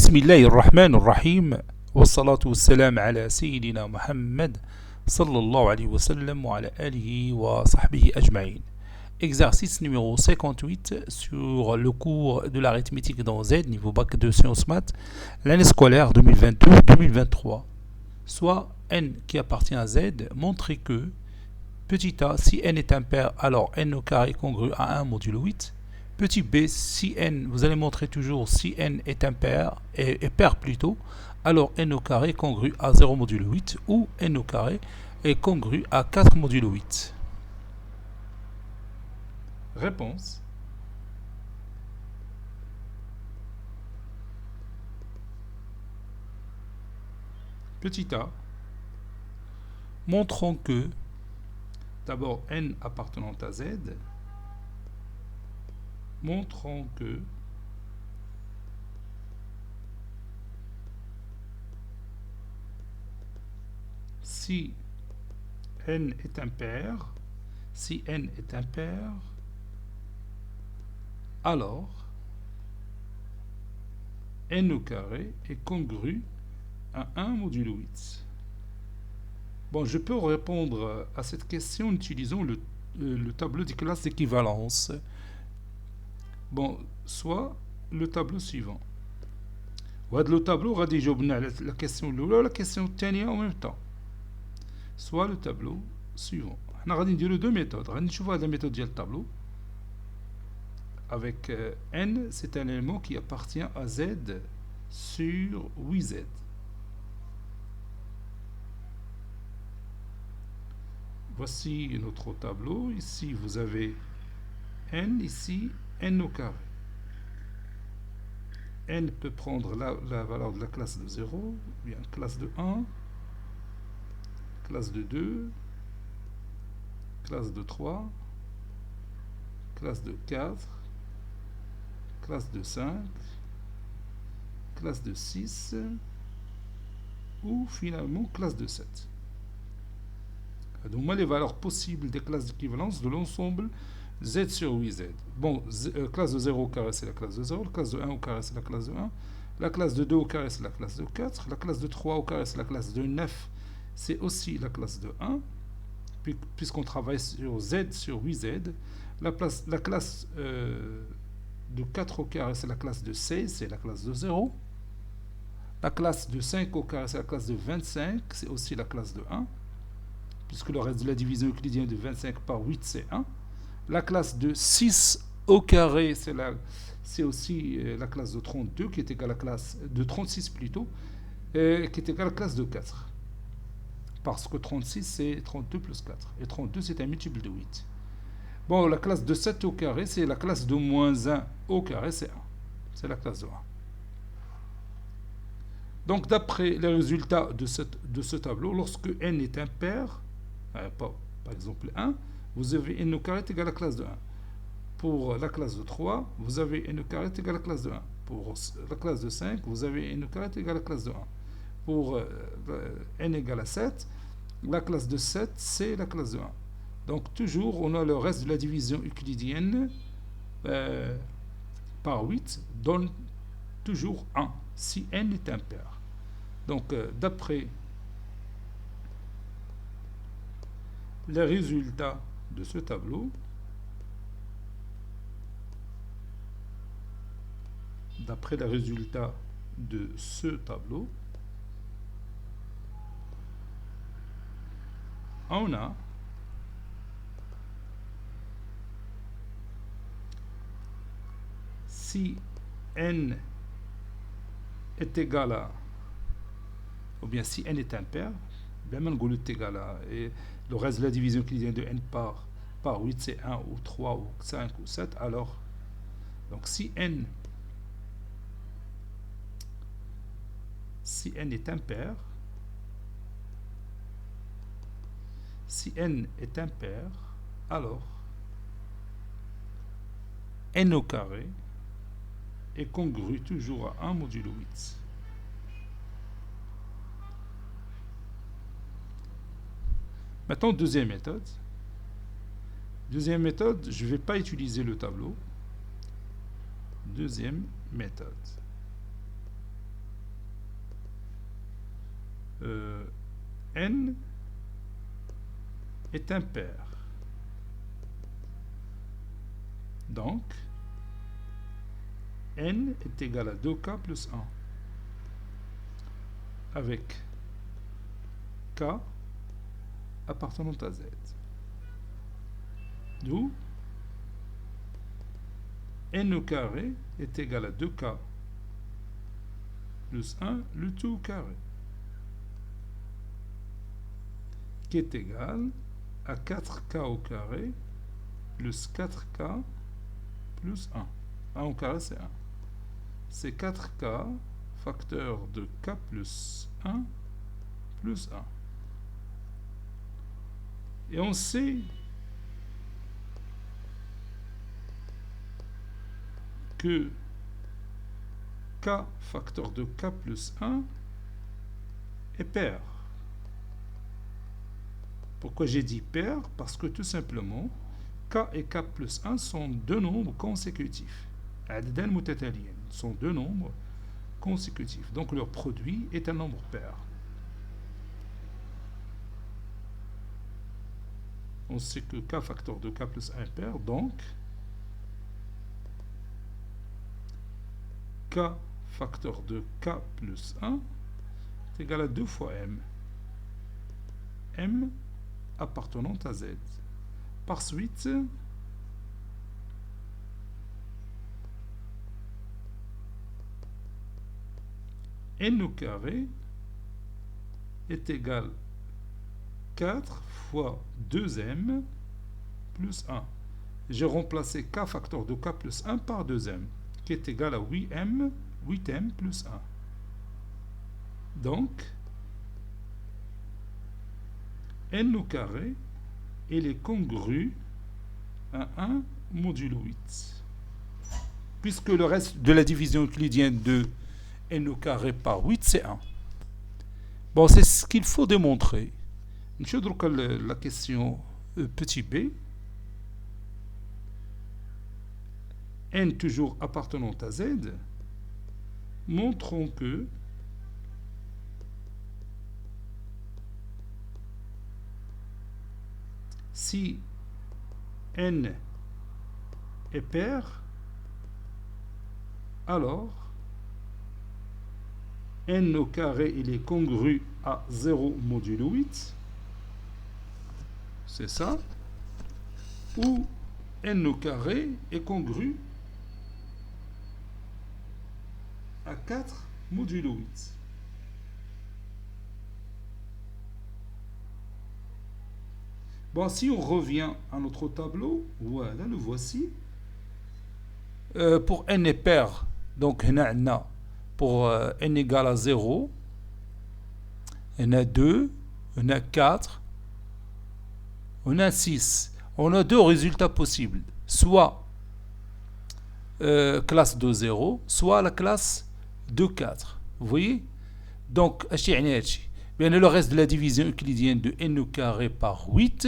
بسم الله الرحمن الرحيم والصلاة والسلام على سيدنا محمد صلى الله عليه وسلم وعلى آله وصحبه أجمعين. Exercice numéro 58 sur le cours de l'arithmétique dans Z, niveau bac de sciences maths, l'année scolaire 2022-2023. Soit n qui appartient à Z, montrez que petit a, si n est impair, alors n au carré congru à 1 modulo 8. Petit b, si n, vous allez montrer toujours si n est impair, et pair plutôt, alors n au carré congru à 0 modulo 8 ou n au carré est congru à 4 modulo 8. Réponse. Petit a, montrons que d'abord n appartenant à Z, montrons que si n est impair, alors n au carré est congru à 1 modulo 8. Bon, je peux répondre à cette question en utilisant le tableau des classes d'équivalence. Bon, soit le tableau suivant. وهذا le tableau غادي يجاوبنا على la question الأولى ولا la question الثانية en même temps. Soit le tableau suivant. حنا غادي نديرو deux méthodes. غادي نشوفو هاد la méthode ديال الtableau. Avec n, c'est un élément qui appartient à Z sur 8Z. Voici notre tableau. Ici, vous avez n, ici, n au carré. N peut prendre la valeur de la classe de 0, bien classe de 1, classe de 2, classe de 3, classe de 4, classe de 5, classe de 6, ou finalement classe de 7. Donc, moi, les valeurs possibles des classes d'équivalence de l'ensemble Z sur 8Z. Bon, classe de 0 au carré, c'est la classe de 0. La classe de 1 au carré, c'est la classe de 1. La classe de 2 au carré, c'est la classe de 4. La classe de 3 au carré, c'est la classe de 9. C'est aussi la classe de 1. Puisqu'on travaille sur Z sur 8Z. La classe de 4 au carré, c'est la classe de 16. C'est la classe de 0. La classe de 5 au carré, c'est la classe de 25. C'est aussi la classe de 1. Puisque le reste de la division euclidienne de 25 par 8, c'est 1. La classe de 6 au carré, c'est aussi la classe de 32, qui est égale à la classe de 36 plutôt, qui est égale à la classe de 4. Parce que 36, c'est 32 plus 4. Et 32, c'est un multiple de 8. Bon, la classe de 7 au carré, c'est la classe de moins 1 au carré, c'est 1. C'est la classe de 1. Donc, d'après les résultats de ce tableau, lorsque n est impair, par exemple 1, vous avez n au carré égale à la classe de 1. Pour la classe de 3, vous avez n au carré égale à la classe de 1. Pour la classe de 5, vous avez n au carré égale à la classe de 1. Pour n égale à 7, la classe de 7, c'est la classe de 1. Donc toujours, on a le reste de la division euclidienne par 8, donne toujours 1, si n est impair. Donc d'après les résultats de ce tableau, on a si n est égal à, ou bien si n est impair, bien on est égal à, et le reste de la division qui vient de n par 8, c'est 1 ou 3 ou 5 ou 7, alors, donc si n est impair, alors n au carré est congru toujours à 1 modulo 8. Maintenant, deuxième méthode. Deuxième méthode, je ne vais pas utiliser le tableau. Deuxième méthode. n est impair. Donc, n est égal à 2k plus 1. Avec k appartenant à z. D'où n au carré est égal à 2k plus 1, le tout au carré, qui est égal à 4k au carré plus 4k plus 1. 1 au carré, c'est 1. C'est 4k facteur de k plus 1 plus 1. Et on sait que k facteur de k plus 1 est pair. Pourquoi j'ai dit pair? Parce que tout simplement, k et k plus 1 sont deux nombres consécutifs. Addan mutataliyin sont deux nombres consécutifs. Donc leur produit est un nombre pair. On sait que k facteur de k plus 1 est pair, donc k facteur de k plus 1 est égal à 2 fois m. M appartenant à z. Par suite, n au carré est égal à 4 fois 2m plus 1. J'ai remplacé k facteur de k plus 1 par 2m, qui est égal à 8m plus 1. Donc, n au carré, il est congru à 1 modulo 8. Puisque le reste de la division euclidienne de n au carré par 8, c'est 1. Bon, c'est ce qu'il faut démontrer. Je vais la question petit b. N toujours appartenant à z. Montrons que si n est pair, alors n au carré il est congru à 0 modulo 8. C'est ça. Ou n au carré est congru à 4 modulo 8. Bon, si on revient à notre tableau, voilà, le voici. Pour n est pair, donc pour n égale à 0, on a 2, on a 4, on a 6. On a deux résultats possibles. Soit classe de 0, soit la classe de 4. Vous voyez? Donc, bien, le reste de la division euclidienne de n au carré par 8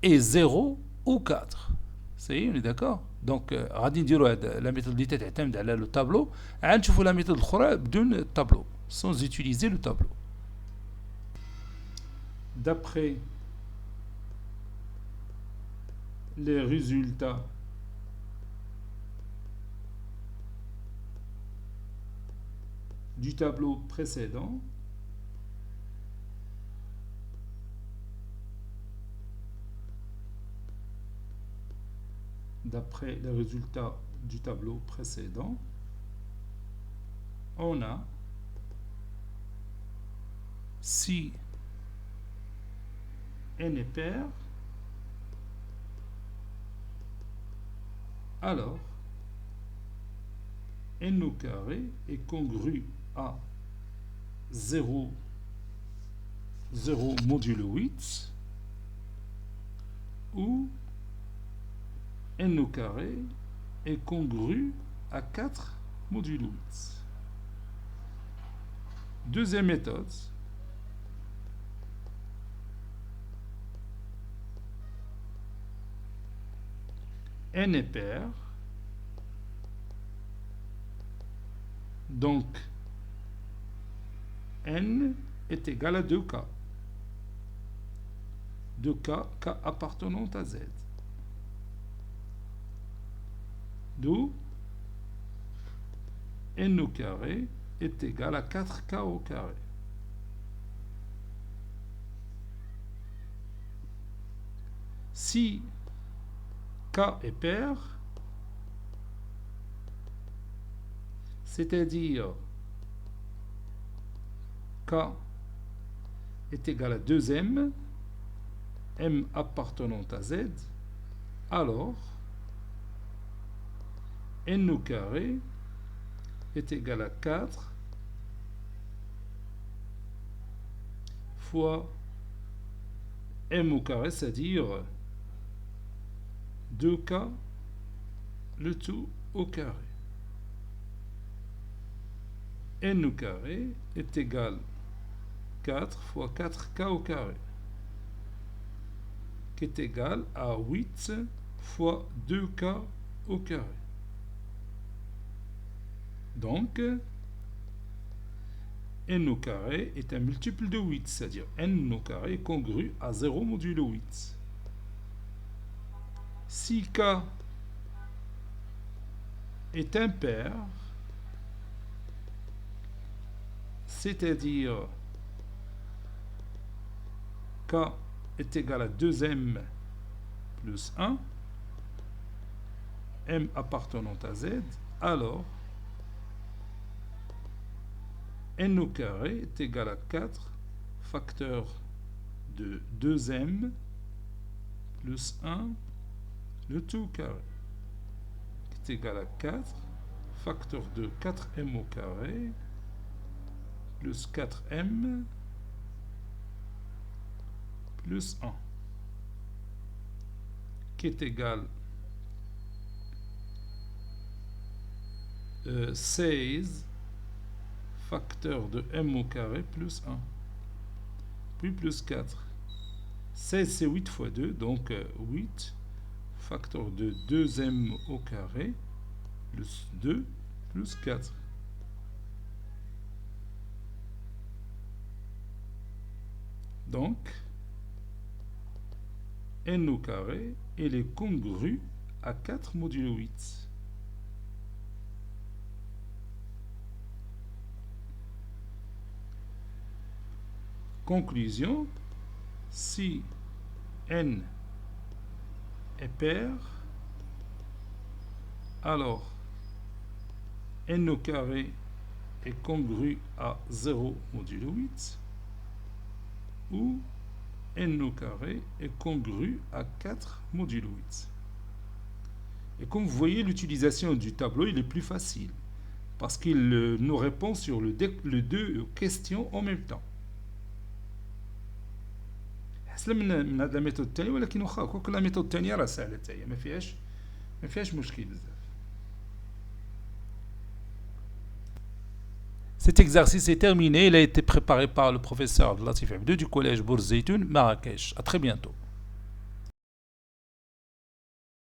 est 0 ou 4. Ça y est, on est d'accord? Donc, la méthode اللي تعتمد على le tableau. نشوفوا la méthode الأخرى بدون tableau, sans utiliser le tableau. D'après les résultats du tableau précédent, on a si n est pair, alors n au carré est congru à 0 modulo 8 ou n au carré est congru à 4 modulo 8. Deuxième méthode, n est pair, donc n est égal à 2k. 2k, k appartenant à z. D'où n au carré est égal à 4k au carré. Si k est pair, c'est-à-dire k est égal à 2m, m appartenant à z, alors n au carré est égal à 4 fois m au carré, c'est-à-dire 2k, le tout au carré. N au carré est égal à 4 fois 4k au carré, qui est égal à 8 fois 2k au carré. Donc, n au carré est un multiple de 8, c'est-à-dire n au carré est congru à 0 modulo 8. Si k est impair, c'est-à-dire k est égal à 2m plus 1, m appartenant à z, alors n au carré est égal à 4 facteur de 2m plus 1, le tout au carré, qui est égal à 4 facteur de 4m au carré plus 4m plus 1, qui est égal à 16 facteur de m au carré plus 1, puis plus 4. 16 c'est 8 fois 2, donc 8 facteur de 2m au carré plus 2 plus 4. Donc, n au carré, il est congru à 4 modulo 8. Conclusion, si n est pair, alors n au carré est congru à 0 modulo 8, ou n au carré est congru à 4 modulo 8. Et comme vous voyez, l'utilisation du tableau il est plus facile, parce qu'il nous répond sur les deux questions en même temps. أحسن من هذا الميثود الثاني، ولكن واخا كل لا ميثود الثانية راه ساهلة حتى هي، ما فيهاش مشكل بزاف. Cet exercice est terminé, il a été préparé par le professeur Latif Abdou du collège Bourz Zeytoun, Marrakech. À très bientôt.